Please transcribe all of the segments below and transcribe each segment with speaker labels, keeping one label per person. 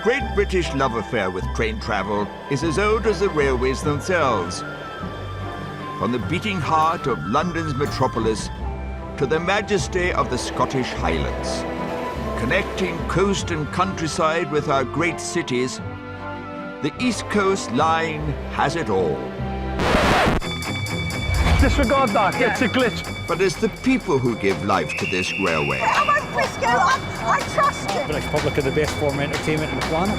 Speaker 1: Great British love affair with train travel is as old as the railways themselves. From the beating heart of London's metropolis to the majesty of the Scottish Highlands. Connecting coast and countryside with our great cities, the East Coast Line has it all.
Speaker 2: Disregard that, it's a glitch.
Speaker 1: But it's the people who give life to this railway.
Speaker 3: I'm on Frisco, I trust him.
Speaker 4: The Republic are the best form of entertainment on the planet.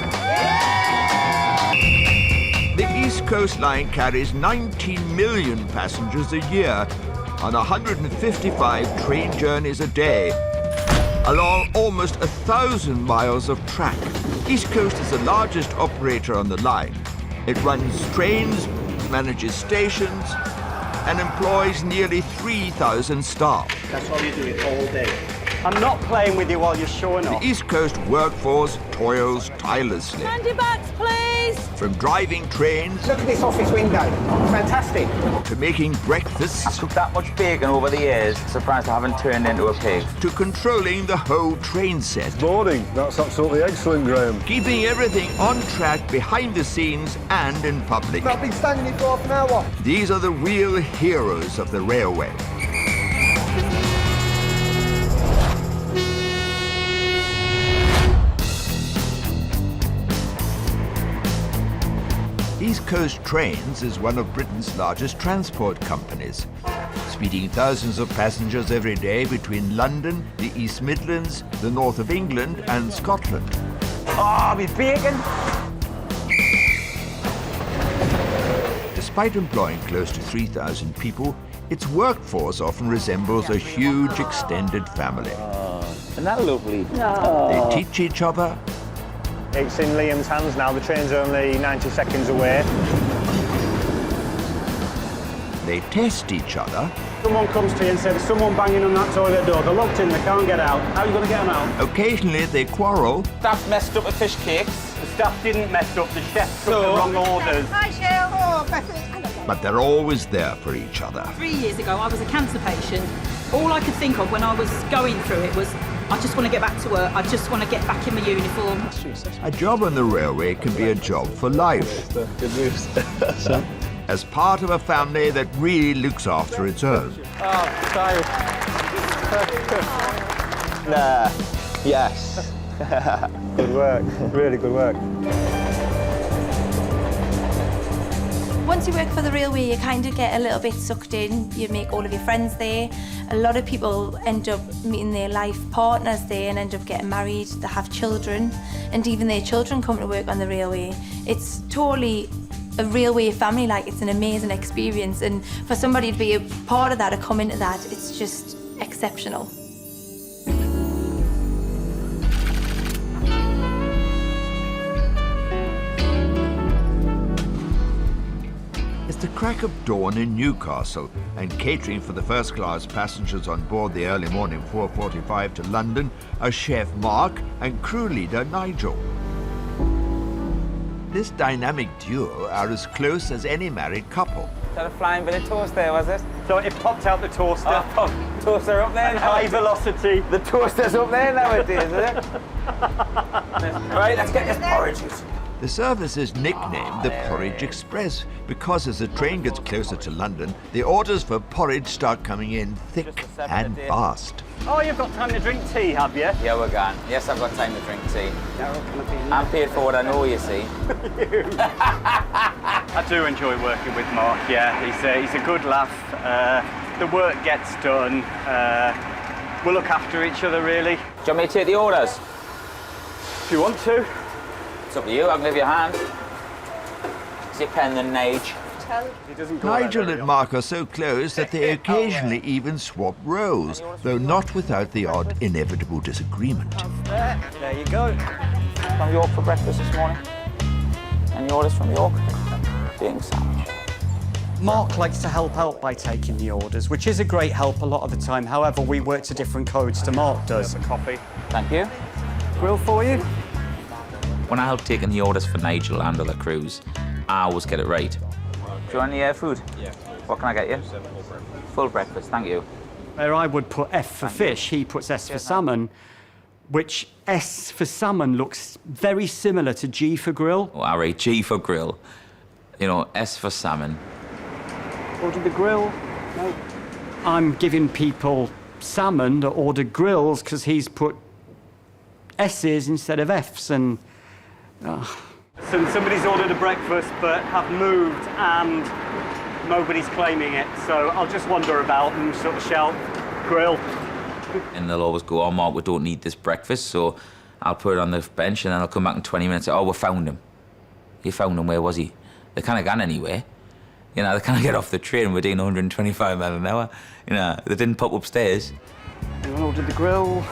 Speaker 1: The East Coast Line carries 19 million passengers a year on 155 train journeys a day, along almost 1,000 miles of track. East Coast is the largest operator on the line. It runs trains, manages stations, and employs nearly 3,000 staff.
Speaker 5: That's all you do it all day.
Speaker 2: I'm not playing with you while you're showing off.
Speaker 1: The East Coast workforce toils tirelessly.
Speaker 3: Handy bags, please.
Speaker 1: From driving trains
Speaker 5: Look at this office window. Fantastic.
Speaker 1: to making breakfasts
Speaker 6: I've cooked that much bacon over the years. Surprised I haven't turned into a pig.
Speaker 1: to controlling the whole train set.
Speaker 7: Morning. That's absolutely excellent, Graham.
Speaker 1: Keeping everything on track behind the scenes and in public.
Speaker 5: I've been standing here for half an hour.
Speaker 1: These are the real heroes of the railway. East Coast Trains is one of Britain's largest transport companies, speeding thousands of passengers every day between London, the East Midlands, the north of England and Scotland.
Speaker 6: Oh, me bacon!
Speaker 1: Despite employing close to 3,000 people, its workforce often resembles a huge extended family.
Speaker 6: Isn't that lovely?
Speaker 1: They teach each other,
Speaker 2: It's in Liam's hands now. The train's only 90 seconds away.
Speaker 1: they test each other,
Speaker 2: Someone comes to you and says, there's someone banging on that toilet door. They're locked in, they can't get out. How are you going to get them out?
Speaker 1: occasionally they quarrel,
Speaker 6: Staff messed up the fish cakes.
Speaker 2: The staff didn't mess up. The chef took the wrong orders.
Speaker 3: Hi, Cheryl. Oh, Bethany.
Speaker 1: but they're always there for each other.
Speaker 8: 3 years ago, I was a cancer patient. All I could think of when I was going through it was, I just want to get back to work. I just want to get back in my uniform.
Speaker 1: A job on the railway can be a job for life.
Speaker 7: Good news.
Speaker 1: As part of a family that really looks after its own.
Speaker 6: Nah. Yes.
Speaker 2: Good work. Really good work.
Speaker 9: Once you work for the railway, you kind of get a little bit sucked in. You make all of your friends there. A lot of people end up meeting their life partners there and end up getting married. They have children, and even their children come to work on the railway. It's totally a railway family. Like, it's an amazing experience, and for somebody to be a part of that or come into that, it's just exceptional.
Speaker 1: It's the crack of dawn in Newcastle, and catering for the first-class passengers on board the early morning 4:45 to London are Chef Mark and crew leader Nigel. This dynamic duo are as close as any married couple.
Speaker 6: Is that a flying bit of toast there, was it?
Speaker 2: So it popped out the toaster.
Speaker 6: Oh, toaster up there now.
Speaker 2: High velocity.
Speaker 6: The toaster's up there nowadays, is it? Right, let's get this porridge.
Speaker 1: The service is nicknamed the Porridge Express because as the train gets closer to London, the orders for porridge start coming in thick and fast.
Speaker 2: Oh, you've got time to drink tea, have you?
Speaker 6: Yeah, we're gone. Yes, I've got time to drink tea. I'm paid for what I know, you see.
Speaker 2: I do enjoy working with Mark, yeah. He's a good laugh. The work gets done. We look after each other, really.
Speaker 6: Do you want me to take the orders?
Speaker 2: If you want to.
Speaker 6: It's up to you, I can give you a hand. Is your pen than Nige?
Speaker 2: He doesn't go
Speaker 1: Nigel and Mark are so close that they occasionally even swap roles, though not without the odd inevitable disagreement.
Speaker 2: There you go.
Speaker 6: From York for breakfast this morning. Any orders from York? Being sandwich.
Speaker 10: Mark likes to help out by taking the orders, which is a great help a lot of the time. However, we work to different codes to Mark does.
Speaker 2: Coffee.
Speaker 6: Thank you.
Speaker 2: Grill for you.
Speaker 11: When I help taking the orders for Nigel and other crews, I always get it right.
Speaker 6: Do you want any food? Yeah. What can I get you? Full breakfast, thank you.
Speaker 10: Where I would put F for fish, he puts S for salmon. which S for salmon looks very similar to G for grill.
Speaker 11: Oh, all right, G for grill. You know, S for salmon.
Speaker 10: Order the grill. No. I'm giving people salmon that order grills because he's put S's instead of F's and...
Speaker 2: So somebody's ordered a breakfast but have moved and nobody's claiming it. So I'll just wander about and sort of shout, grill.
Speaker 11: And they'll always go, oh, Mark, we don't need this breakfast, so I'll put it on the bench and then I'll come back in 20 minutes and say, oh, we found him. You found him, where was he? They can't have gone anywhere. You know, they can't get off the train, we're doing 125 miles an hour. You know, they didn't pop upstairs.
Speaker 2: Anyone ordered the grill?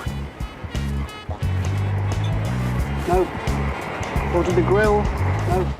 Speaker 2: No. Ordered the grill? No.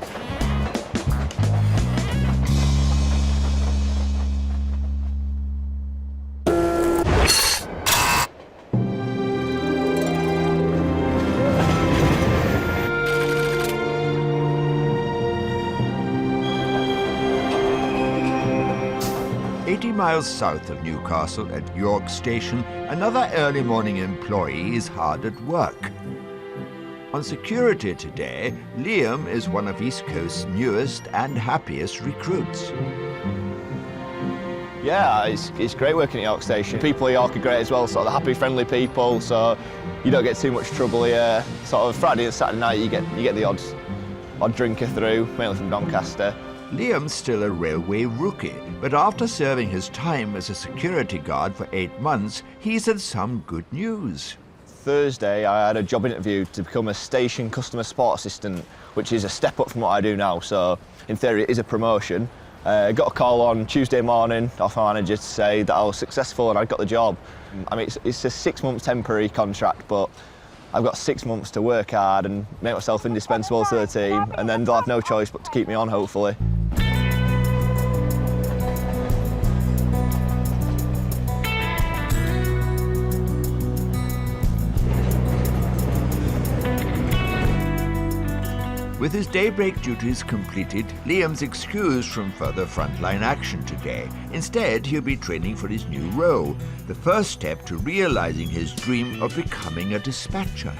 Speaker 1: Miles south of Newcastle at York Station, another early morning employee is hard at work. On security today, Liam is one of East Coast's newest and happiest recruits.
Speaker 5: Yeah, it's great working at York Station. People at York are great as well, sort of happy, friendly people, so you don't get too much trouble here. Sort of Friday and Saturday night, you get the odd drinker through, mainly from Doncaster.
Speaker 1: Liam's still a railway rookie, but after serving his time as a security guard for 8 months, he's had some good news.
Speaker 5: Thursday, I had a job interview to become a station customer support assistant, which is a step up from what I do now, so in theory it is a promotion. I got a call on Tuesday morning off my manager to say that I was successful and I got the job. I mean, it's a 6-month temporary contract, but I've got 6 months to work hard and make myself indispensable to the team, and then they'll have no choice but to keep me on, hopefully.
Speaker 1: With his daybreak duties completed, Liam's excused from further frontline action today. Instead, he'll be training for his new role, the first step to realizing his dream of becoming a dispatcher.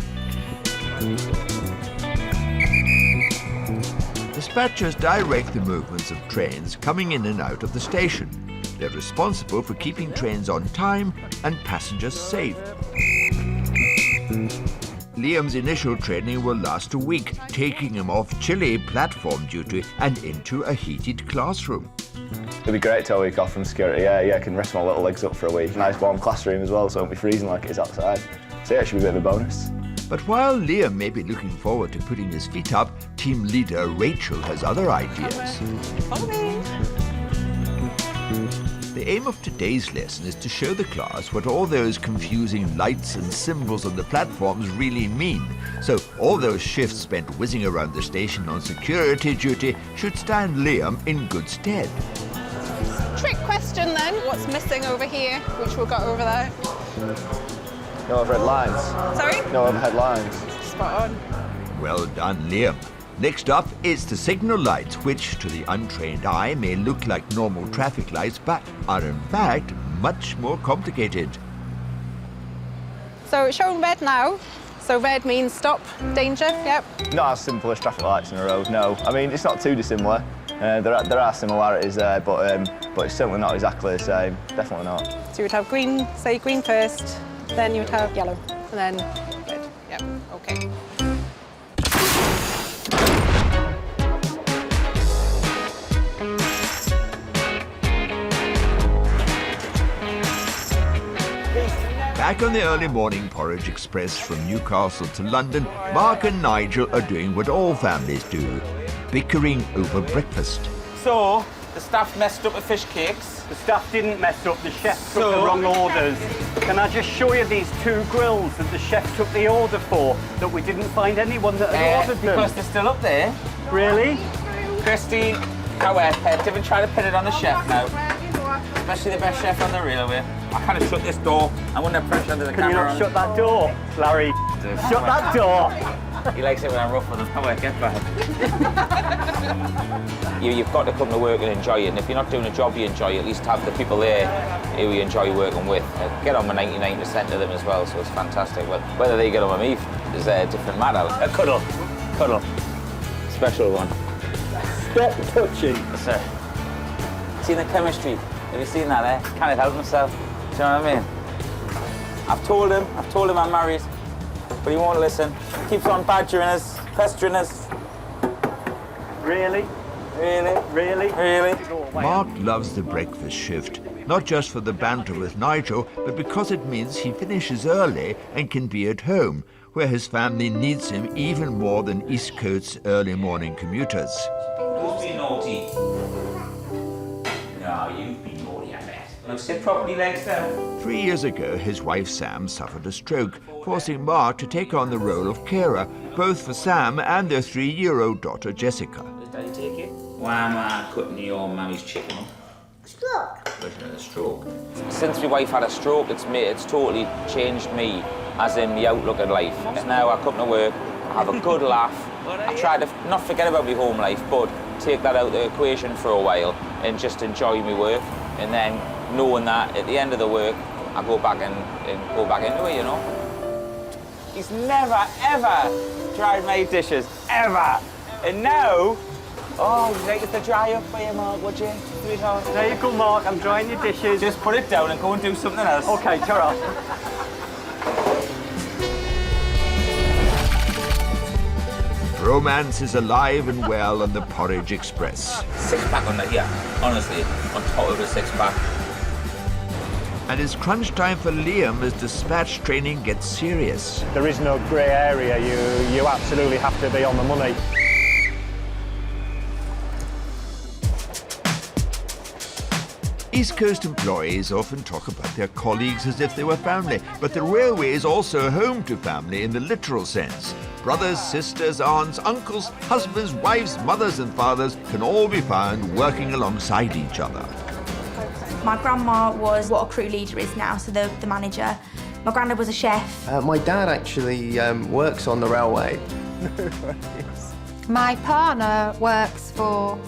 Speaker 1: Dispatchers direct the movements of trains coming in and out of the station. They're responsible for keeping trains on time and passengers safe. Liam's initial training will last a week, taking him off chilly platform duty and into a heated classroom.
Speaker 5: It'll be great to have a week off from security, yeah, I can rest my little legs up for a week. Nice warm classroom as well, so I won't be freezing like it is outside. So yeah, it should be a bit of a bonus.
Speaker 1: But while Liam may be looking forward to putting his feet up, team leader Rachel has other ideas.
Speaker 3: Follow me.
Speaker 1: The aim of today's lesson is to show the class what all those confusing lights and symbols on the platforms really mean. So all those shifts spent whizzing around the station on security duty should stand Liam in good stead.
Speaker 3: Trick question then. What's missing over here, which we've got over there?
Speaker 5: No overhead lines.
Speaker 3: Sorry?
Speaker 5: No overhead lines.
Speaker 3: Spot on.
Speaker 1: Well done, Liam. Next up is the signal lights, which to the untrained eye may look like normal traffic lights, but are in fact much more complicated.
Speaker 3: So it's showing red now. So red means stop, danger, yep.
Speaker 5: Not as simple as traffic lights in a road, no. I mean, it's not too dissimilar. There are similarities there, but it's certainly not exactly the same. Definitely not.
Speaker 3: So you would have green, say green first, then you would have yellow, and then red. Yep, okay.
Speaker 1: Back on the early morning Porridge Express from Newcastle to London, Mark and Nigel are doing what all families do, bickering over breakfast.
Speaker 6: So, the staff messed up the fish cakes.
Speaker 2: The staff didn't mess up, the chef took the wrong orders. Can I just show you these 2 grills that the chef took the order for, that we didn't find anyone that had ordered them?
Speaker 6: Because they're still up there.
Speaker 2: Really?
Speaker 6: Christy, our pet, even trying to pin it on the chef now. Especially the best chef on the railway. I can't shut this door. I'm under pressure under the camera.
Speaker 2: Can you not shut that door, Larry? Shut that door!
Speaker 6: He likes it when I'm rough with him. Come on, get back. You've got to come to work and enjoy it. And if you're not doing a job you enjoy, at least have the people there who you enjoy working with. Get on with 99% of them as well, so it's fantastic. Well, whether they get on with me is a different matter.
Speaker 2: A cuddle. Cuddle.
Speaker 6: Special one.
Speaker 2: Stop touching.
Speaker 6: Sir. Seen the chemistry? Have you seen that, eh? Can't help himself. Do you know what I mean? I've told him I'm married, but he won't listen. Keeps on badgering us, pestering us.
Speaker 2: Really?
Speaker 6: Really?
Speaker 2: Really?
Speaker 6: Really?
Speaker 1: Mark loves the breakfast shift, not just for the banter with Nigel, but because it means he finishes early and can be at home, where his family needs him even more than East Coast's early morning commuters.
Speaker 11: Who's been naughty? No, you've been naughty, I bet. Now sit properly, legs down.
Speaker 1: 3 years ago, his wife Sam suffered a stroke, forcing Mark to take on the role of carer, both for Sam and their 3-year-old daughter Jessica.
Speaker 11: Does Daddy take it? Why am I cutting your mummy's chicken up? Stroke. A stroke.
Speaker 6: Since my wife had a stroke, it's totally changed me, as in the outlook at life. Now I come to work, I have a good laugh. I try to not forget about my home life, but take that out of the equation for a while and just enjoy my work. And then knowing that at the end of the work, I go back and go back into it, you know. He's never, ever dried my dishes, ever. And now, oh, you'd like it to dry up for you, Mark, would you, sweetheart?
Speaker 2: There you go, Mark. I'm drying your dishes.
Speaker 6: Just put it down and go and do something else.
Speaker 2: Okay, ta-ra.
Speaker 1: Romance is alive and well on the Porridge Express.
Speaker 11: Six-pack on that here, honestly, on top of a six-pack.
Speaker 1: And it's crunch time for Liam as dispatch training gets serious.
Speaker 2: There is no grey area. You absolutely have to be on the money.
Speaker 1: East Coast employees often talk about their colleagues as if they were family, but the railway is also home to family in the literal sense. Brothers, sisters, aunts, uncles, husbands, wives, mothers and fathers can all be found working alongside each other.
Speaker 9: My grandma was what a crew leader is now, so the manager. My granddad was a chef.
Speaker 12: My dad actually works on the railway.
Speaker 13: My partner works for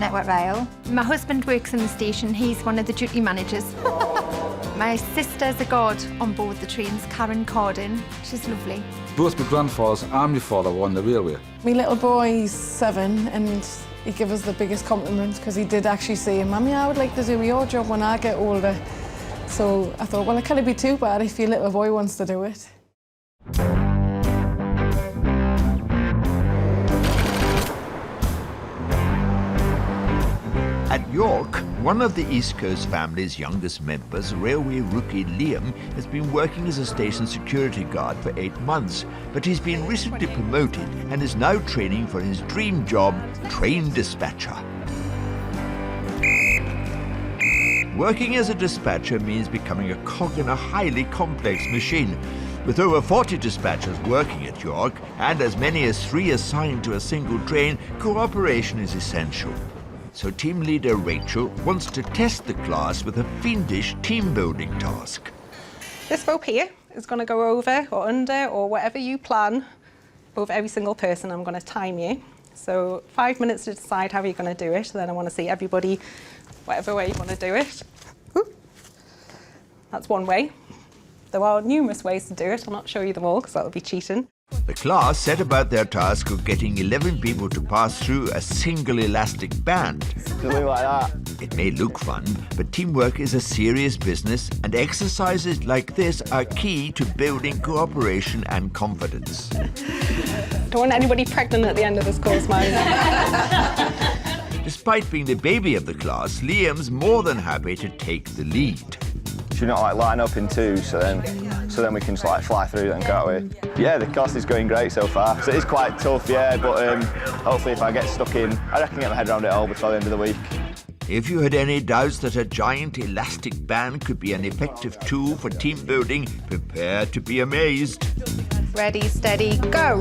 Speaker 13: Network Rail. My husband works in the station. He's one of the duty managers. My sister's a god on board the trains, Karen Cardin. She's lovely.
Speaker 14: Both my grandfathers and my father were on the railway.
Speaker 3: My little boy's 7 and he gave us the biggest compliment because he did actually say, Mummy, I would like to do your job when I get older. So I thought, well, it can't be too bad if your little boy wants to do it.
Speaker 1: At York, one of the East Coast family's youngest members, railway rookie Liam, has been working as a station security guard for 8 months, but he's been recently promoted and is now training for his dream job, train dispatcher. Working as a dispatcher means becoming a cog in a highly complex machine. With over 40 dispatchers working at York and as many as 3 assigned to a single train, cooperation is essential. So team leader Rachel wants to test the class with a fiendish team-building task.
Speaker 3: This rope here is going to go over or under or whatever you plan over every single person. I'm going to time you. So 5 minutes to decide how you're going to do it. Then I want to see everybody, whatever way you want to do it. Ooh. That's one way. There are numerous ways to do it. I'll not show you them all because that would be cheating.
Speaker 1: The class set about their task of getting 11 people to pass through a single elastic band.
Speaker 5: Something like that.
Speaker 1: It may look fun, but teamwork is a serious business, and exercises like this are key to building cooperation and confidence.
Speaker 3: Don't want anybody pregnant at the end of this course, man.
Speaker 1: Despite being the baby of the class, Liam's more than happy to take the lead.
Speaker 5: Should we not like line up in 2 so then we can just like fly through them, can't we? Yeah, the class is going great so far. So it is quite tough, yeah, but hopefully if I get stuck in, I reckon get my head around it all before the end of the week.
Speaker 1: If you had any doubts that a giant elastic band could be an effective tool for team building, prepare to be amazed.
Speaker 13: Ready, steady, go!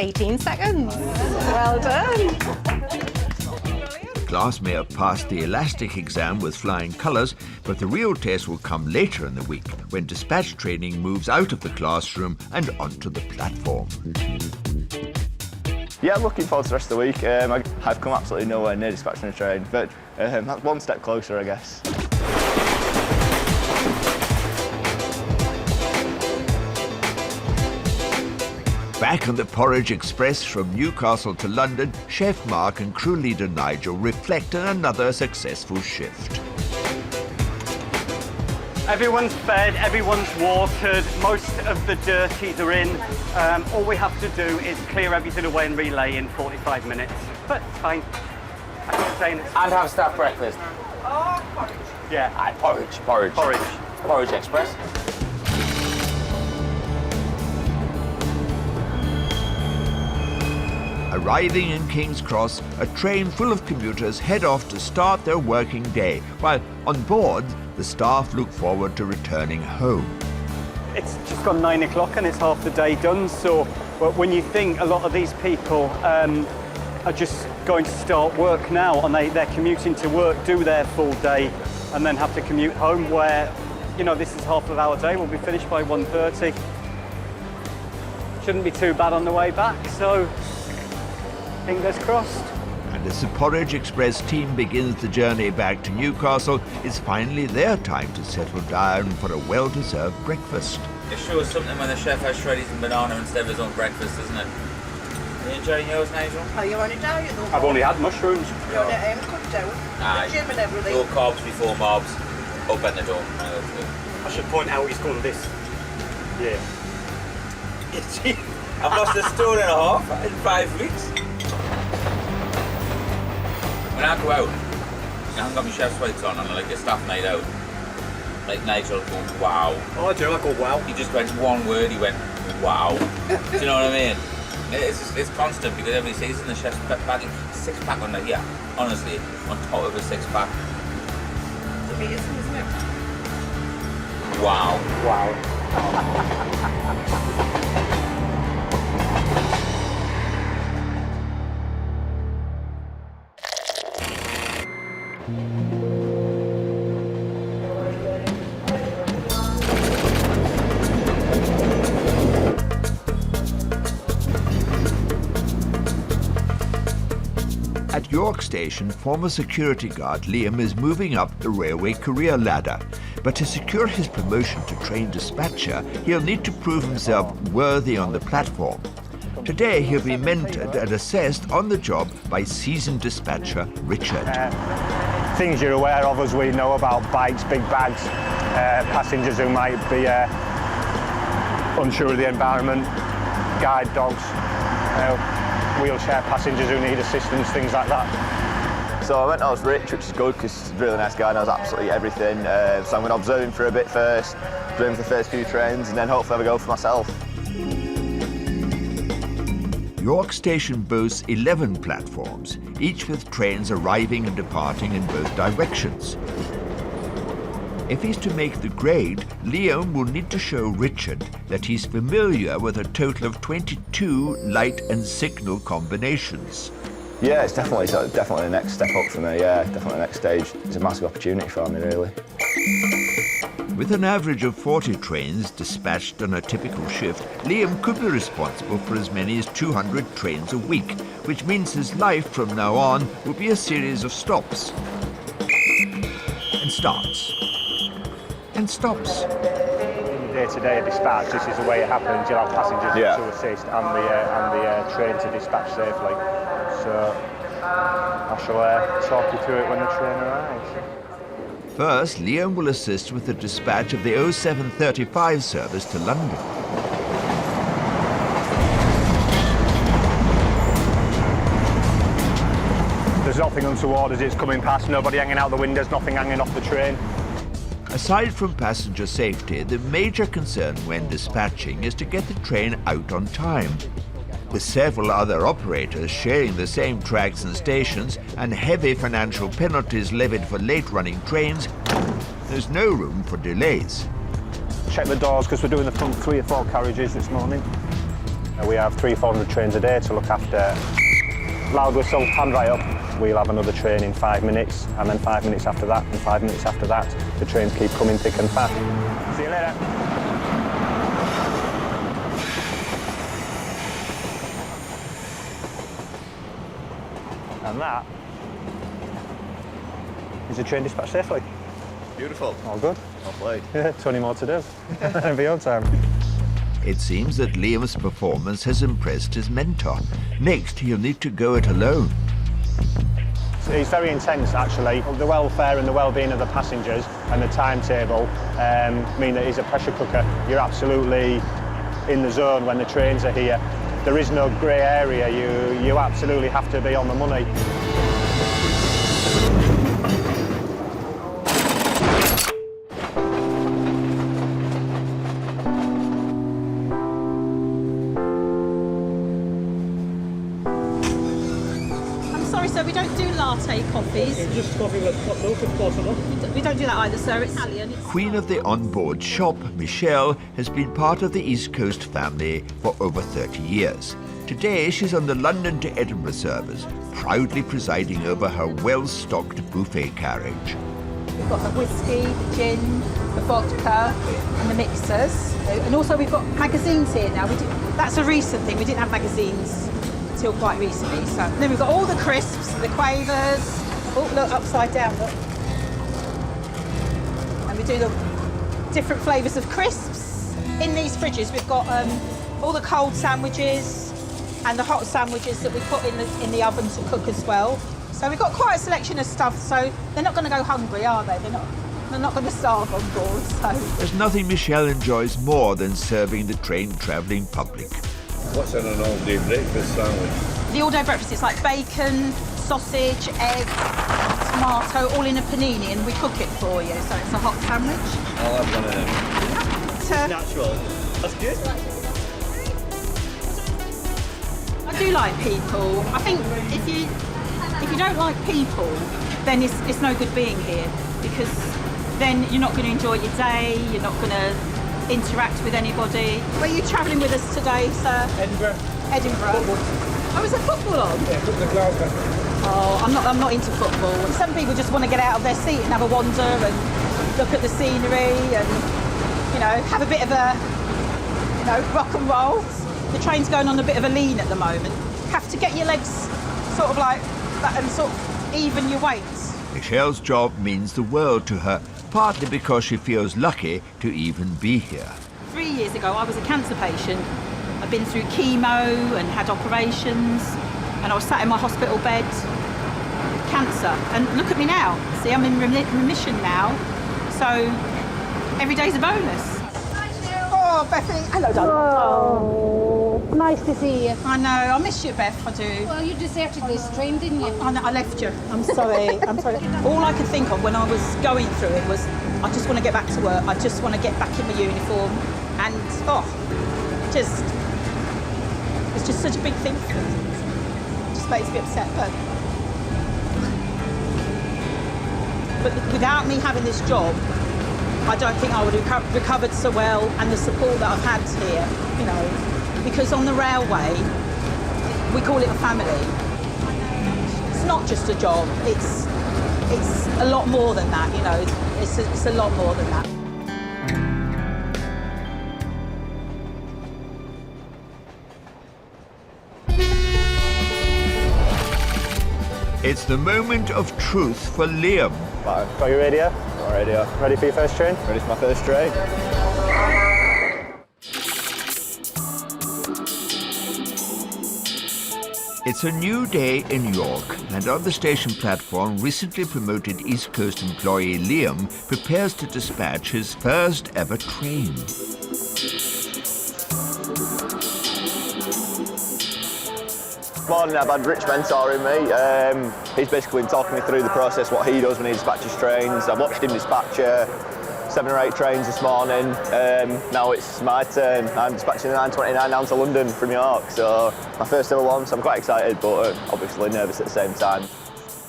Speaker 3: 18 seconds. Well done.
Speaker 1: The class may have passed the elastic exam with flying colours, but the real test will come later in the week when dispatch training moves out of the classroom and onto the platform.
Speaker 5: Yeah, I'm looking forward to the rest of the week. I've come absolutely nowhere near dispatching a train, but that's one step closer, I guess.
Speaker 1: Back on the Porridge Express from Newcastle to London, Chef Mark and crew leader Nigel reflect on another successful shift.
Speaker 2: Everyone's fed, everyone's watered, most of the dirties are in. All we have to do is clear everything away and relay in 45 minutes. But it's fine. I keep saying it's...
Speaker 6: And have staff breakfast.
Speaker 2: Oh, porridge. Yeah.
Speaker 6: Aye, porridge. Porridge Express.
Speaker 1: Arriving in King's Cross, a train full of commuters head off to start their working day, while on board, the staff look forward to returning home.
Speaker 2: It's just gone 9 o'clock and it's half the day done, so when you think a lot of these people are just going to start work now and they're commuting to work, do their full day and then have to commute home where, you know, this is half of our day, we'll be finished by 1:30. Shouldn't be too bad on the way back, so fingers crossed.
Speaker 1: And as the Porridge Express team begins the journey back to Newcastle, it's finally their time to settle down for a well-deserved breakfast.
Speaker 11: It shows something when the chef has shreddies and banana instead of his own breakfast, doesn't it? Are you enjoying yours, Nigel?
Speaker 15: Are you on a diet though?
Speaker 2: I've only had mushrooms.
Speaker 15: You're on a cut down.
Speaker 11: Aye.
Speaker 15: The gym and everything.
Speaker 11: No carbs before mobs. Open the door.
Speaker 2: I should point out he's done this. Yeah.
Speaker 11: I've lost a stone and a half in 5 weeks. When I go out, I haven't got my chef's weights on and I like a staff night out. Like Nigel goes, wow.
Speaker 2: Oh, I do, I go wow.
Speaker 11: He just went one word, he went, wow. Do you know what I mean? It's constant because everybody sees in the chef's bag, 6-pack under here, honestly, on top of a 6-pack.
Speaker 15: It's amazing, isn't it?
Speaker 11: Wow.
Speaker 1: At York Station, former security guard Liam is moving up the railway career ladder. But to secure his promotion to train dispatcher, he'll need to prove himself worthy on the platform. Today, he'll be mentored and assessed on the job by seasoned dispatcher Richard.
Speaker 16: Things you're aware of as we know about bikes, big bags, passengers who might be unsure of the environment, guide dogs, wheelchair passengers who need assistance, things like that.
Speaker 5: So I went out with Rich, which is good because he's a really nice guy and knows absolutely everything. So I'm going to observe him for a bit first, observe him for the first few trains, and then hopefully have a go for myself.
Speaker 1: York Station boasts 11 platforms, each with trains arriving and departing in both directions. If he's to make the grade, Liam will need to show Richard that he's familiar with a total of 22 light and signal combinations.
Speaker 5: Yeah, it's definitely the next step up for me, yeah, definitely the next stage. It's a massive opportunity for me, really.
Speaker 1: With an average of 40 trains dispatched on a typical shift, Liam could be responsible for as many as 200 trains a week, which means his life from now on will be a series of stops. And starts. And stops.
Speaker 16: Day-to-day dispatch, this is the way it happens. You'll have passengers to assist and the train to dispatch safely. So I shall talk you through it when the train arrives.
Speaker 1: First, Liam will assist with the dispatch of the 0735 service to London.
Speaker 16: There's nothing untoward as it's coming past, nobody hanging out the windows, nothing hanging off the train.
Speaker 1: Aside from passenger safety, the major concern when dispatching is to get the train out on time. With several other operators sharing the same tracks and stations and heavy financial penalties levied for late-running trains, there's no room for delays.
Speaker 16: Check the doors because we're doing the front 3 or 4 carriages this morning. We have 300-400 trains a day to look after. Loud whistle, hand right up. We'll have another train in 5 minutes, and then 5 minutes after that, and 5 minutes after that. The trains keep coming thick and fast. See you later. And that is a train dispatched safely.
Speaker 5: Beautiful.
Speaker 16: All good.
Speaker 5: Well played.
Speaker 16: Yeah, 20 more to do. Be on time.
Speaker 1: It seems that Liam's performance has impressed his mentor. Next, he'll need to go it alone.
Speaker 16: It's very intense, actually. The welfare and the well-being of the passengers and the timetable mean that it's a pressure cooker. You're absolutely in the zone when the trains are here. There is no grey area. You absolutely have to be on the money.
Speaker 8: So we don't do latte coffees.
Speaker 4: Just coffee with hot milk if possible.
Speaker 8: We don't do that either, sir. It's Italian.
Speaker 1: Queen of the Onboard shop, Michelle, has been part of the East Coast family for over 30 years. Today, she's on the London to Edinburgh service, proudly presiding over her well-stocked buffet carriage.
Speaker 8: We've got the whiskey, the gin, the vodka, and the mixers. And also we've got magazines here now. That's a recent thing. We didn't have magazines until quite recently. So then we've got all the crisps, the quavers. Oh, look, upside down, look. And we do the different flavours of crisps. In these fridges, we've got all the cold sandwiches and the hot sandwiches that we put in the oven to cook as well. So we've got quite a selection of stuff, so they're not going to go hungry, are they? They're not going to starve on board, so...
Speaker 1: There's nothing Michelle enjoys more than serving the train-travelling public.
Speaker 7: What's in an all-day breakfast sandwich?
Speaker 8: The all-day breakfast is like bacon, sausage, egg, tomato, all in a panini, and we cook it for you, so it's a hot sandwich.
Speaker 7: I'll have one of them.
Speaker 4: Natural. That's good.
Speaker 8: I do like people. I think if you don't like people, then it's no good being here, because then you're not going to enjoy your day, you're not going to interact with anybody. Where are you travelling with us today, sir?
Speaker 4: Edinburgh.
Speaker 8: Edinburgh.
Speaker 4: Football.
Speaker 8: Oh, is there football on?
Speaker 4: Yeah, football Glasgow.
Speaker 8: Oh, I'm not into football. Some people just want to get out of their seat and have a wander and look at the scenery and, you know, have a bit of a, you know, rock and roll. The train's going on a bit of a lean at the moment. Have to get your legs sort of like that and sort of even your weight.
Speaker 1: Michelle's job means the world to her, partly because she feels lucky to even be here.
Speaker 8: 3 years ago, I was a cancer patient. I've been through chemo and had operations, and I was sat in my hospital bed, cancer. And look at me now. See, I'm in remission now, so every day's a bonus. Oh, Bethany. Hello, darling.
Speaker 17: Oh, nice to see you.
Speaker 8: I know. I miss you, Beth. I do.
Speaker 17: Well, you deserted this train, didn't you?
Speaker 8: I left you. I'm sorry. I'm sorry. All I could think of when I was going through it was, I just want to get back to work. I just want to get back in my uniform. And, it's just such a big thing for me. It just makes me upset. But without me having this job, I don't think I would have recovered so well, and the support that I've had here, you know, because on the railway, we call it a family. It's not just a job, it's a lot more than that, you know, it's a lot more than that.
Speaker 1: It's the moment of truth for Liam.
Speaker 16: Right, got your radio?
Speaker 5: Got radio.
Speaker 16: Ready for your first train?
Speaker 5: Ready for my first train.
Speaker 1: It's a new day in York, and on the station platform, recently promoted East Coast employee Liam prepares to dispatch his first ever train.
Speaker 5: Morning, I've had Rich mentoring me. He's basically been talking me through the process, what he does when he dispatches trains. I've watched him dispatch 7 or 8 trains this morning. Now it's my turn. I'm dispatching the 929 down to London from York, so my first ever one, so I'm quite excited, but obviously nervous at the same time.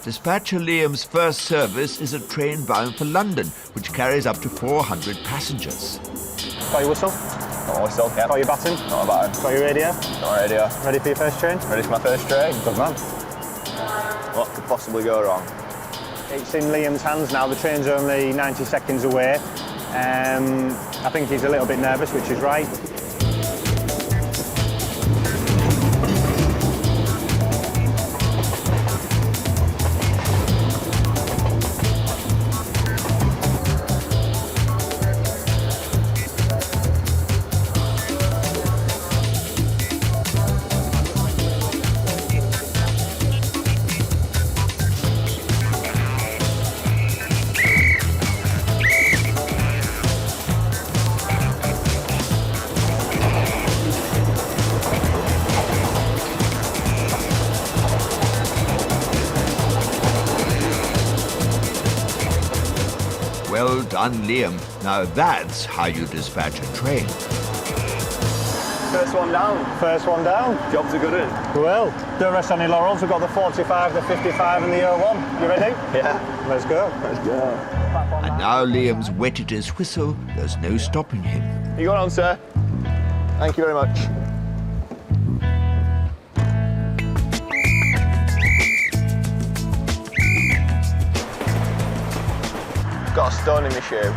Speaker 1: Dispatcher Liam's first service is a train bound for London, which carries up to 400 passengers.
Speaker 16: Got your whistle?
Speaker 5: Oh, we still can.
Speaker 16: Got your baton?
Speaker 5: Not a baton.
Speaker 16: Got your radio?
Speaker 5: Not a radio.
Speaker 16: Ready for your first train?
Speaker 5: Ready for my first train?
Speaker 16: Good man.
Speaker 5: What could possibly go wrong?
Speaker 16: It's in Liam's hands now. The train's only 90 seconds away. I think he's a little bit nervous, which is right.
Speaker 1: Well done, Liam. Now that's how you dispatch a train.
Speaker 16: First one down. First one down.
Speaker 5: Job's a good one.
Speaker 16: Well, don't rest on your laurels. We've got the 45, the 55 and the 01. You ready?
Speaker 5: Yeah.
Speaker 16: Let's go.
Speaker 5: Let's go.
Speaker 1: And now Liam's wetted his whistle. There's no stopping him.
Speaker 5: You got on, sir. Thank you very much. Got a stone in my shoe.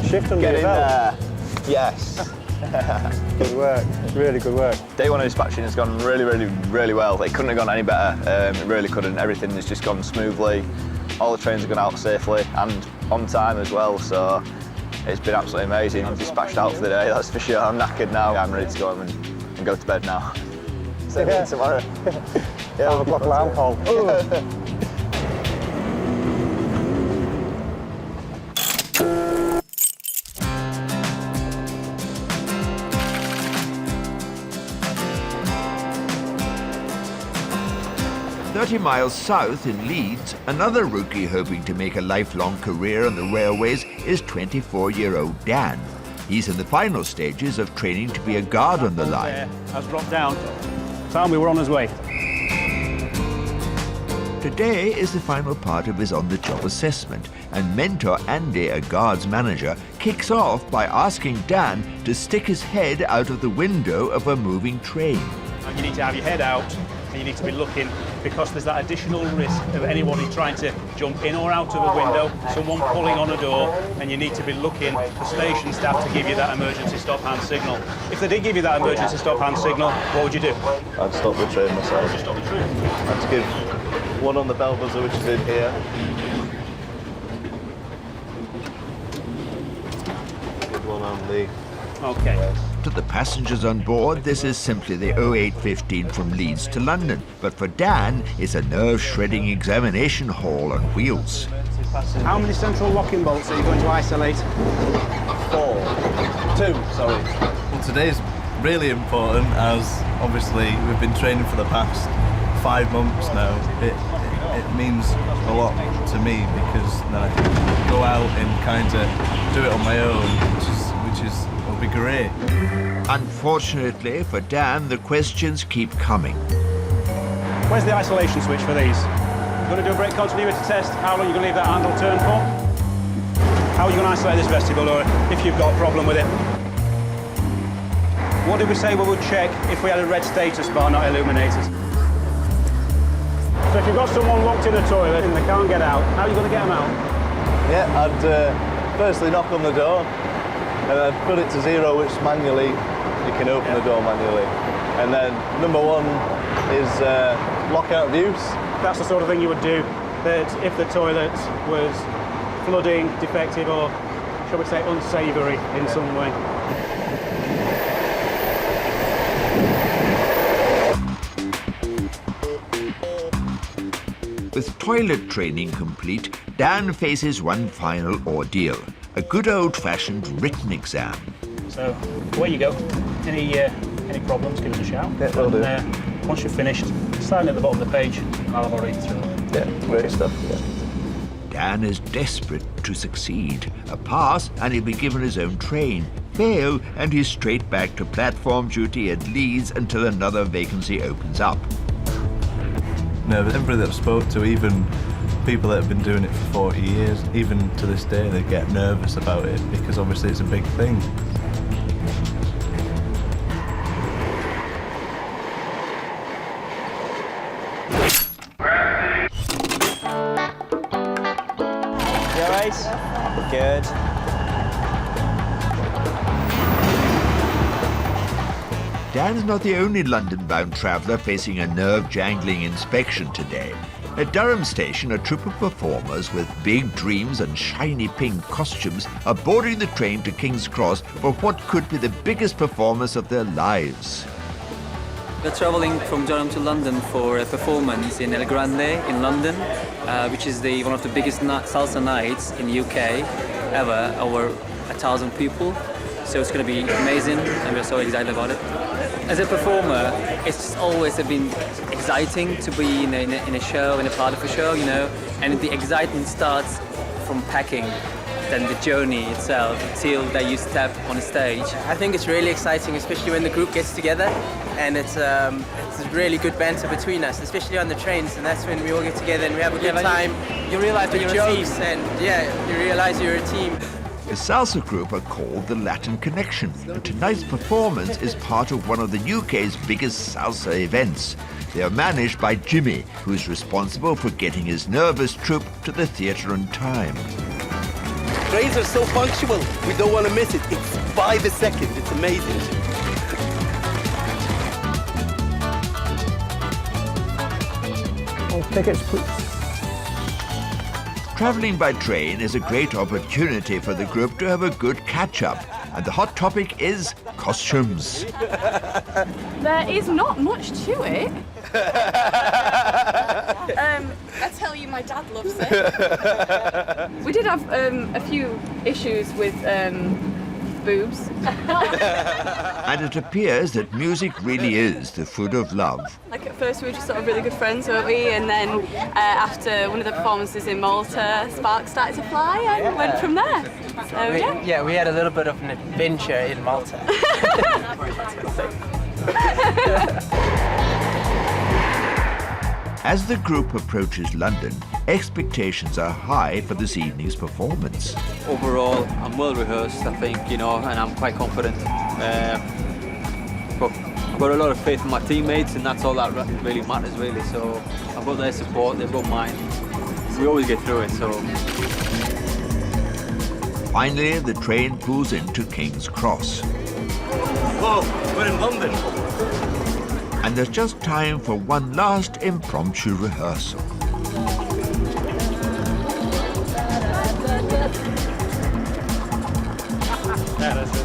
Speaker 16: Shift under
Speaker 5: Get
Speaker 16: your
Speaker 5: in
Speaker 16: belt.
Speaker 5: there. Yes.
Speaker 16: Good work. Really good work.
Speaker 5: Day one of dispatching has gone really well. It couldn't have gone any better. It really couldn't. Everything has just gone smoothly. All the trains have gone out safely and on time as well, so it's been absolutely amazing. I'm dispatched out for the day, that's for sure. I'm knackered now. I'm ready to go home and go to bed now. See you again tomorrow. Yeah,
Speaker 16: 12 o'clock alarm call. Oh.
Speaker 1: 30 miles south in Leeds, another rookie hoping to make a lifelong career on the railways is 24-year-old Dan. He's in the final stages of training to be a guard on the line.
Speaker 2: Has dropped down. Time we were on his way.
Speaker 1: Today is the final part of his on-the-job assessment, and mentor Andy, a guards manager, kicks off by asking Dan to stick his head out of the window of a moving train.
Speaker 2: And you need to have your head out, and you need to be looking, because there's that additional risk of anybody trying to jump in or out of a window, someone pulling on a door, and you need to be looking for station staff to give you that emergency stop hand signal. If they did give you that emergency stop hand signal, what would you do?
Speaker 18: I'd stop the train myself.
Speaker 2: Just stop the train.
Speaker 18: I'd give one on the bell buzzer, which is in here. Give one on the...
Speaker 2: Okay.
Speaker 1: To the passengers on board, this is simply the 0815 from Leeds to London. But for Dan, it's a nerve-shredding examination hall on wheels.
Speaker 2: How many central locking bolts are you going to isolate?
Speaker 18: 2, sorry. Well, today's really important as obviously we've been training for the past 5 months now. It means a lot to me because then I can go out and kind of do it on my own, which will be great.
Speaker 1: Unfortunately for Dan, the questions keep coming.
Speaker 2: Where's the isolation switch for these? You're going to do a brake continuity test. How long are you going to leave that handle turned for? How are you going to isolate this vestibule, or if you've got a problem with it? What did we say we would check if we had a red status bar not illuminated? So if you've got someone locked in a toilet and they can't get out, how are you going to get them out?
Speaker 18: Yeah, I'd firstly knock on the door and I'd put it to 0, which manually you can open the door manually. And then number 1 is lock out of use.
Speaker 2: That's the sort of thing you would do that if the toilet was flooding, defective, or shall we say unsavoury in some way.
Speaker 1: With toilet training complete, Dan faces one final ordeal, a good old-fashioned written exam.
Speaker 2: So, away you go. Any problems, give us a shout.
Speaker 18: Yeah, will do.
Speaker 2: Once you've finished, sign at the bottom of the page, and I'll have a read through.
Speaker 18: Yeah, great stuff. Yeah.
Speaker 1: Dan is desperate to succeed. A pass, and he'll be given his own train. bail and he's straight back to platform duty at Leeds until another vacancy opens up.
Speaker 18: No, everybody that I've spoke to, even people that have been doing it for 40 years, even to this day, they get nervous about it because obviously it's a big thing.
Speaker 2: You alright? Good.
Speaker 1: Dan's not the only London-bound traveller facing a nerve-jangling inspection today. At Durham Station, a troupe of performers with big dreams and shiny pink costumes are boarding the train to King's Cross for what could be the biggest performance of their lives.
Speaker 19: We're travelling from Durham to London for a performance in El Grande in London, which is one of the biggest salsa nights in the UK ever, over 1,000 people. So it's going to be amazing and we're so excited about it. As a performer, it's just always been exciting to be in a show, in a part of a show, you know, and the excitement starts from packing, then the journey itself till that you step on a stage.
Speaker 20: I think it's really exciting, especially when the group gets together, and it's a really good banter between us, especially on the trains, and that's when we all get together and we have a good time.
Speaker 19: You realise that you're
Speaker 20: jokes
Speaker 19: a team.
Speaker 20: And yeah, you realise you're a team.
Speaker 1: The salsa group are called the Latin Connection, and tonight's performance is part of one of the UK's biggest salsa events. They are managed by Jimmy, who is responsible for getting his nervous troupe to the theatre on time.
Speaker 21: Trains are so punctual, we don't want to miss it. It's by the second, it's amazing.
Speaker 4: All tickets, please.
Speaker 1: Travelling by train is a great opportunity for the group to have a good catch-up, and the hot topic is costumes.
Speaker 22: There is not much to it. I tell you, my dad loves it. We did have a few issues with boobs.
Speaker 1: And it appears that music really is the food of love.
Speaker 22: Like at first we were just sort of really good friends, weren't we? And then after one of the performances in Malta, sparks started to fly and went from there. So
Speaker 20: we had a little bit of an adventure in Malta.
Speaker 1: As the group approaches London, expectations are high for this evening's performance.
Speaker 19: Overall, I'm well rehearsed, I think, you know, and I'm quite confident. But I've got a lot of faith in my teammates, and that's all that really matters, really. So I've got their support, they've got mine. We always get through it, so.
Speaker 1: Finally, the train pulls into King's Cross.
Speaker 21: Whoa, we're in London.
Speaker 1: And there's just time for one last impromptu rehearsal.
Speaker 4: Yeah, that's it.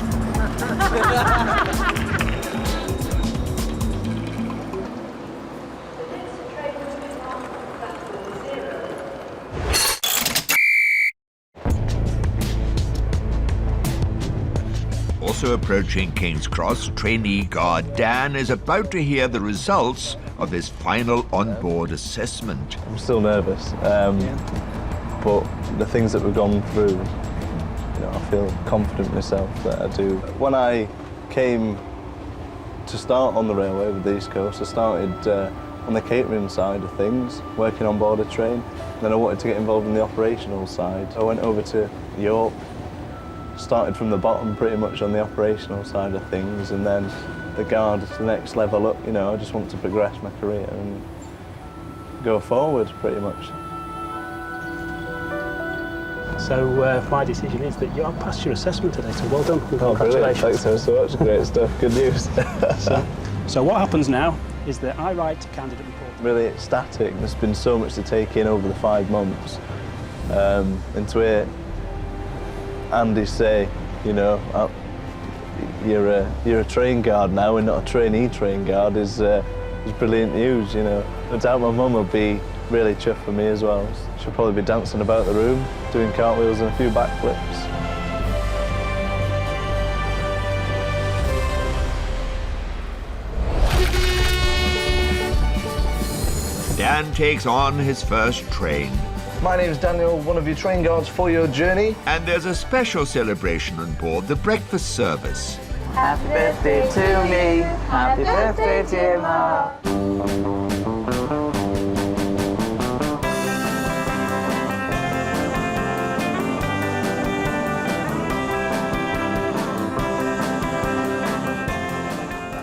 Speaker 1: Also approaching King's Cross, trainee guard Dan is about to hear the results of his final onboard assessment.
Speaker 18: I'm still nervous, but the things that we've gone through, you know, I feel confident myself that I do. When I came to start on the railway with the East Coast, I started on the catering side of things, working on board a train. Then I wanted to get involved in the operational side. I went over to York, started from the bottom pretty much on the operational side of things, and then the guard is the next level up. You know, I just want to progress my career and go forward pretty much.
Speaker 4: So my decision is that you have passed your assessment today, so well done.
Speaker 18: Oh, brilliant. Thanks so much. Great stuff. Good news.
Speaker 4: So what happens now is that I write candidate report.
Speaker 18: Really ecstatic. There's been so much to take in over the 5 months. And to hear Andy say, you know, you're a train guard now and not a trainee train guard is brilliant news, you know. No doubt my mum will be really chuffed for me as well. She'll probably be dancing about the room, doing cartwheels and a few backflips.
Speaker 1: Dan takes on his first train.
Speaker 9: My name's Daniel, one of your train guards for your journey.
Speaker 1: And there's a special celebration on board the breakfast service.
Speaker 10: Happy birthday to me, happy birthday dear Ma.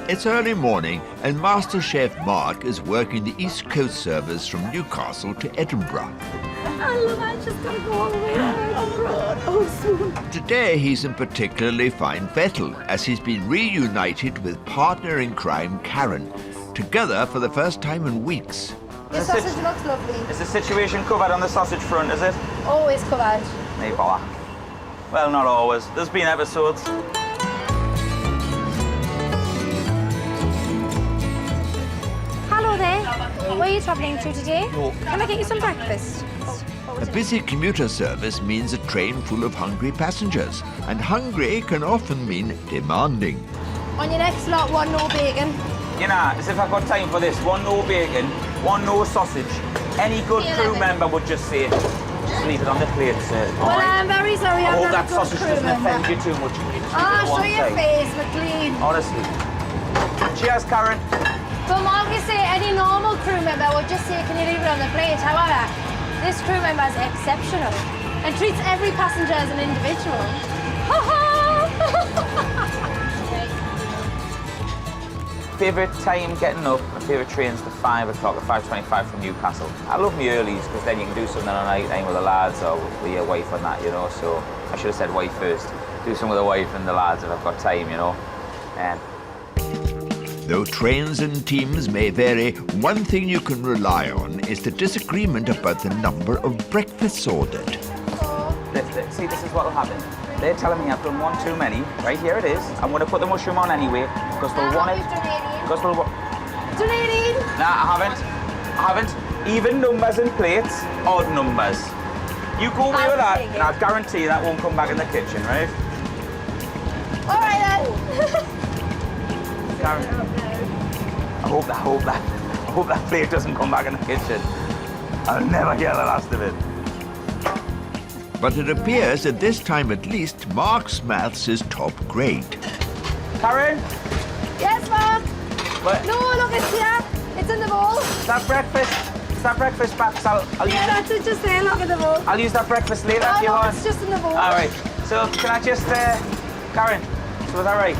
Speaker 1: It's early morning and Master Chef Mark is working the East Coast service from Newcastle to Edinburgh.
Speaker 22: I love it, I just gotta go all the way to Edinburgh. Oh, soon.
Speaker 1: Today he's in particularly fine fettle as he's been reunited with partner in crime Karen, together for the first time in weeks.
Speaker 23: Your sausage looks lovely.
Speaker 10: Is the situation covered on the sausage front, is it?
Speaker 23: Always covered.
Speaker 10: No bother. Well, not always. There's been episodes.
Speaker 23: Hello there. Where are you travelling to today? Can I get you some breakfast?
Speaker 1: A busy commuter service means a train full of hungry passengers, and hungry can often mean demanding.
Speaker 23: On your next lot, one no bacon.
Speaker 10: You know, as if I've got time for this. One no bacon, one no sausage. Any good crew member would just say, just leave it on the plate, sir.
Speaker 23: Well, I'm very sorry,
Speaker 10: I
Speaker 23: I'm
Speaker 10: hope
Speaker 23: not
Speaker 10: that
Speaker 23: a good
Speaker 10: sausage
Speaker 23: crew
Speaker 10: doesn't
Speaker 23: member.
Speaker 10: offend you too much. You just
Speaker 23: Ah,
Speaker 10: leave it
Speaker 23: show
Speaker 10: one
Speaker 23: your
Speaker 10: side.
Speaker 23: face, McLean.
Speaker 10: Honestly. Cheers, Karen.
Speaker 23: But Mark, you say any normal crew member would just say, can you leave it on the plate? However, this crew member is exceptional and treats every passenger as an individual.
Speaker 6: Favourite time getting up, my favourite train's the 5 o'clock, the 5:25 from Newcastle. I love my earlies because then you can do something on night time with the lads or with your wife and that, you know, so I should have said wife first. Do something with the wife and the lads if I've got time, you know.
Speaker 1: Though trains and teams may vary, one thing you can rely on is the disagreement about the number of breakfasts ordered.
Speaker 6: See, this is what will happen. They're telling me I've done one too many. Right, here it is. I'm going to put the mushroom on anyway because they'll want it. Because they'll want...
Speaker 23: Donating?
Speaker 6: Nah, I haven't. Even numbers and plates, odd numbers. You go away with that, and I guarantee you that won't come back in the kitchen, right?
Speaker 23: All right then.
Speaker 6: Karen, I hope that plate doesn't come back in the kitchen. I'll never get the last of it.
Speaker 1: But it appears at this time at least, Mark's maths is top grade.
Speaker 6: Karen?
Speaker 23: Yes, Mark?
Speaker 6: What?
Speaker 23: No, look, it's here. It's in the bowl.
Speaker 6: That breakfast back, so I'll use
Speaker 23: Yeah, that's it, just there, look at the bowl.
Speaker 6: I'll use that breakfast later if you
Speaker 23: no,
Speaker 6: want.
Speaker 23: it's just in the bowl.
Speaker 6: All right, so can I just, Karen, so is that right?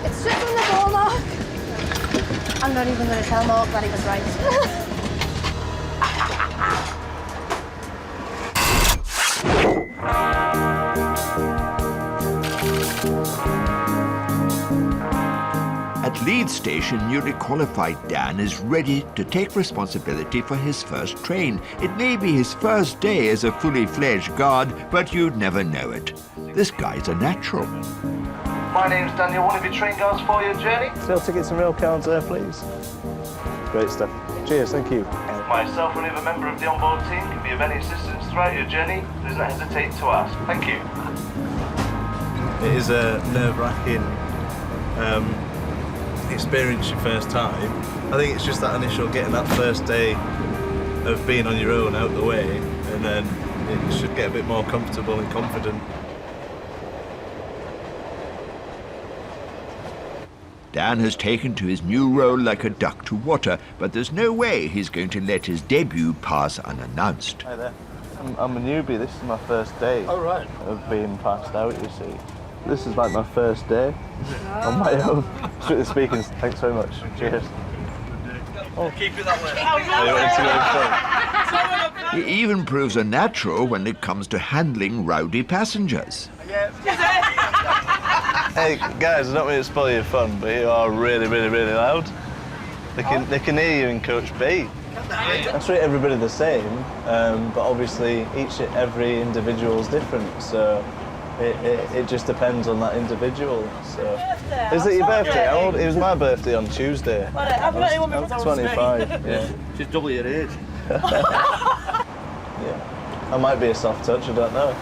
Speaker 23: It's just in the bowl, Mark. I'm not even going to tell Mark that he was right.
Speaker 1: At Leeds Station, newly qualified Dan is ready to take responsibility for his first train. It may be his first day as a fully fledged guard, but you'd never know it. This guy's a natural.
Speaker 9: My name's Daniel, one of your train guards for your journey.
Speaker 16: Sale tickets and rail cards there, please. Great stuff. Cheers, thank you.
Speaker 9: Myself or any other member of the onboard team can be of any assistance throughout your journey. Please don't hesitate to ask. Thank you.
Speaker 18: It is a nerve-wracking experience your first time. I think it's just that initial getting that first day of being on your own out the way, and then it should get a bit more comfortable and confident.
Speaker 1: Dan has taken to his new role like a duck to water, but there's no way he's going to let his debut pass unannounced.
Speaker 9: Hi there. I'm a newbie. This is my first day of being passed out, you see. This is like my first day on my own. Strictly speaking, thanks very much. Cheers.
Speaker 21: Oh. Keep it that way.
Speaker 1: He even proves a natural when it comes to handling rowdy passengers.
Speaker 9: Hey guys, I don't mean to spoil your fun, but you are really, really, really loud. They can hear you in Coach B. I treat everybody the same, but obviously every individual's different, so it just depends on that individual. So, is it your birthday? How old? It was my birthday on Tuesday. I'm 25. Yeah.
Speaker 21: She's double your age.
Speaker 9: Yeah. I might be a soft touch. I don't know.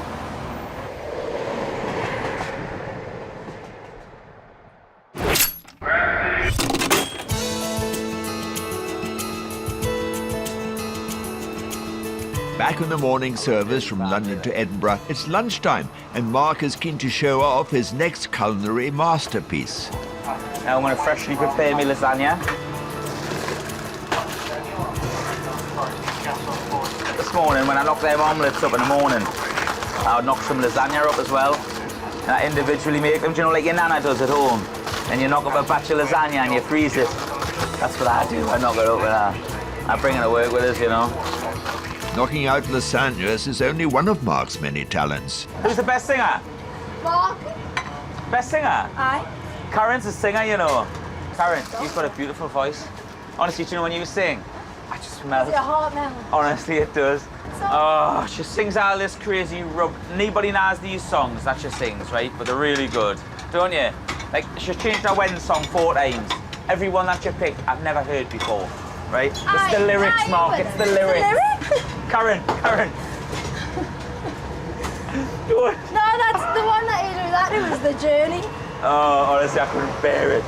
Speaker 1: Back on the morning service from London to Edinburgh, it's lunchtime, and Mark is keen to show off his next culinary masterpiece.
Speaker 10: Now I'm going to freshly prepare my lasagna. This morning, when I knocked them omelettes up in the morning, I would knock some lasagna up as well. And I individually make them, do you know, like your nana does at home. And you knock up a batch of lasagna and you freeze it. That's what I do. I knock it up with that. I bring it to work with us, you know.
Speaker 1: Knocking out lasagnas is only one of Mark's many talents.
Speaker 10: Who's the best singer?
Speaker 23: Mark.
Speaker 10: Best singer?
Speaker 23: Aye.
Speaker 10: Karen's a singer, you know. Karen, you've got a beautiful voice. Honestly, do you know when you sing? I just melt.
Speaker 23: Does your heart melt?
Speaker 10: Honestly, it does. Oh, she sings all this crazy rub. Nobody knows these songs that she sings, right? But they're really good, don't you? Like, she changed her wedding song 4 times. Every one that you picked, I've never heard before, right? It's the lyrics, Mark, it's the lyrics. Karen.
Speaker 23: No, that's the one that you do. That it was the journey.
Speaker 10: Oh, honestly, I couldn't bear it.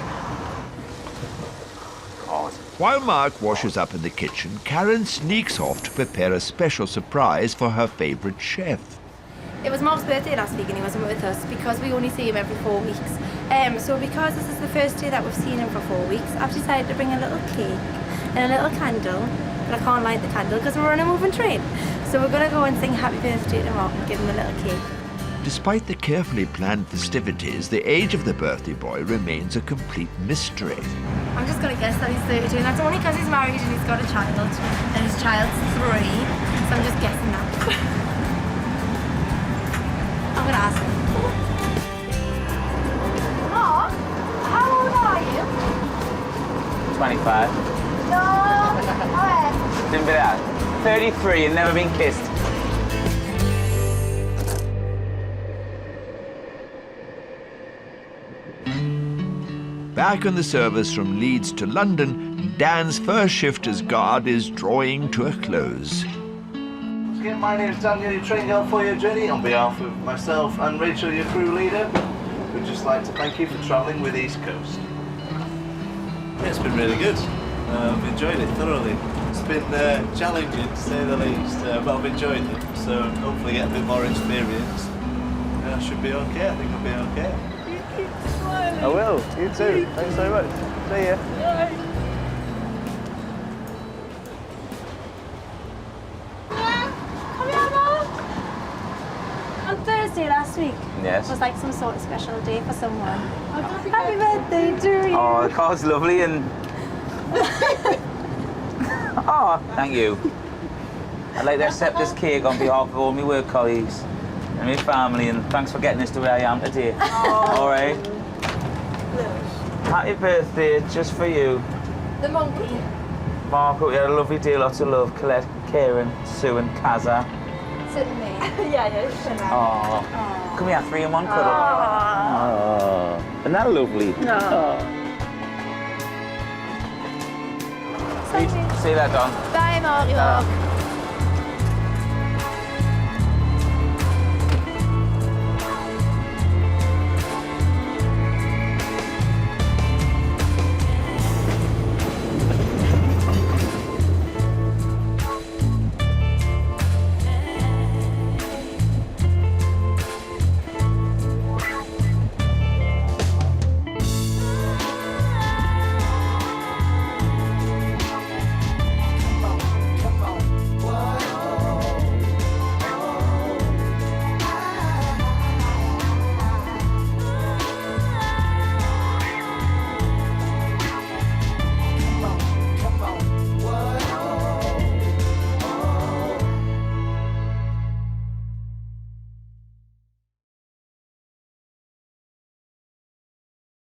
Speaker 10: God.
Speaker 1: While Mark washes up in the kitchen, Karen sneaks off to prepare a special surprise for her favourite chef.
Speaker 23: It was Mark's birthday last week and he wasn't with us because we only see him every 4 weeks. So because this is the first day that we've seen him for 4 weeks, I've decided to bring a little cake and a little candle, but I can't light the candle because we're on a moving train. So we're going to go and sing happy birthday to Mark and give him a little cake.
Speaker 1: Despite the carefully planned festivities, the age of the birthday boy remains a complete mystery.
Speaker 23: I'm just going to guess that he's 32, and that's only because he's married and he's got a child, and his child's 3, so I'm just guessing that. I'm going to ask him. Mark, how old are you?
Speaker 10: 25.
Speaker 23: No, alright.
Speaker 10: Didn't be that. 33 and never been kissed.
Speaker 1: Back on the service from Leeds to London, Dan's first shift as guard is drawing to a close.
Speaker 9: Again, my name is Daniel, your train girl for your journey. On behalf of myself and Rachel, your crew leader, we'd just like to thank you for travelling with East Coast.
Speaker 18: Yeah, it's been really good. I've enjoyed it thoroughly. It's been challenging to say the least, but I've enjoyed it. So hopefully get a bit more experience. I should be okay. I think I'll be okay. I will. You too. Thanks so much. See ya.
Speaker 23: Bye. Come here, Mom. On Thursday last week,
Speaker 10: Yes.
Speaker 23: was like some sort of special day for someone. Happy birthday to you.
Speaker 10: Oh, the car's lovely and... Oh, thank you. I'd like to accept this cake on behalf of all my work colleagues and my family, and thanks for getting us to where I am today. All right. Happy birthday, just for you.
Speaker 23: The monkey.
Speaker 10: Mark, hope you had a lovely day, lots of love. Colette, Karen, Sue and Kaza.
Speaker 23: Sitting there. Yeah.
Speaker 10: Oh. Come here, 3 in 1 cuddle. Oh. Isn't that lovely?
Speaker 23: No.
Speaker 10: See you later, Don.
Speaker 23: Bye, Mark.